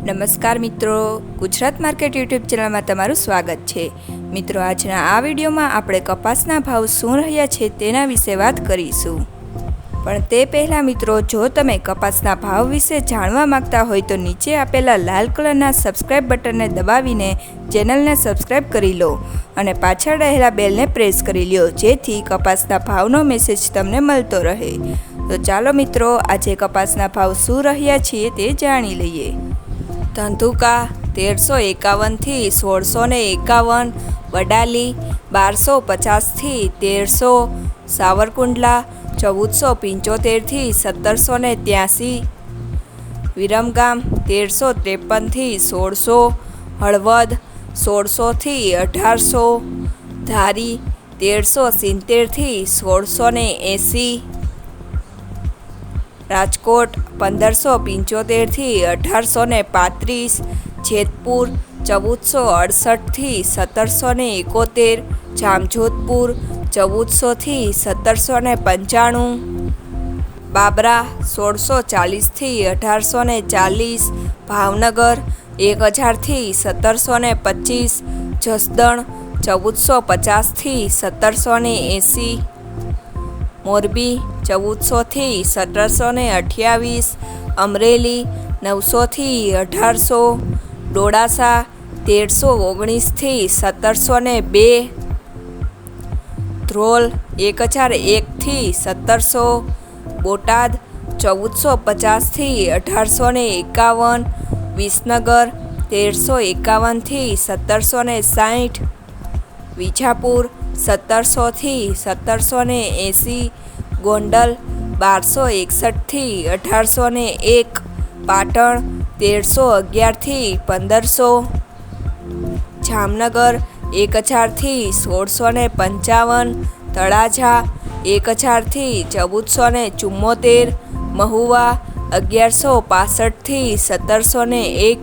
નમસ્કાર મિત્રો, Gujarat market YouTube ચેનલમાં તમારું સ્વાગત છે। મિત્રો, આજના આ વિડીયોમાં આપણે કપાસના ભાવ શું રહ્યા છે તેના વિશે વાત કરીશું। પણ તે પહેલાં મિત્રો, જો તમે કપાસના ભાવ વિશે જાણવા માંગતા હોય તો નીચે આપેલા લાલ કલરના સબસ્ક્રાઇબ બટનને દબાવીને ચેનલને સબસ્ક્રાઇબ કરી લો અને પાછળ રહેલા બેલને પ્રેસ કરી લો, જેથી કપાસના ભાવનો મેસેજ તમને મળતો રહે। તો ચાલો મિત્રો, આજે કપાસના ભાવ શું રહ્યા છે તે જાણી લઈએ। ધંધુકા 1351 થી 1651, વડાલી 1250 થી 1300, સાવરકુંડલા 1475 થી 1783, વિરમગામ 1353 થી 1600, હળવદ 1600 થી 1800, ધારી 1370 થી 1680, રાજકોટ 1575 થી 1835, જેતપુર 1468 થી 1771, જામજોધપુર 1400 થી 1795, બાબરા 1640 થી 1840, ભાવનગર 1000 થી 1725, જસદણ 1450 થી 1780, મોરબી 1400 થી 1728, અમરેલી 900 થી 1800, ડોળાસા 1319 થી 1702, ધ્રોલ 1001 થી 1700, બોટાદ 1450 થી 1851, વિસનગર 1351 થી 1760, વિજાપુર 1700 થી 1780, ગોંડલ 1261 થી 1801, પાટણ 1311 થી 1500, જામનગર 1000 થી 1655, તળાજા 1000 થી 1474, મહુવા 1165 થી 1701,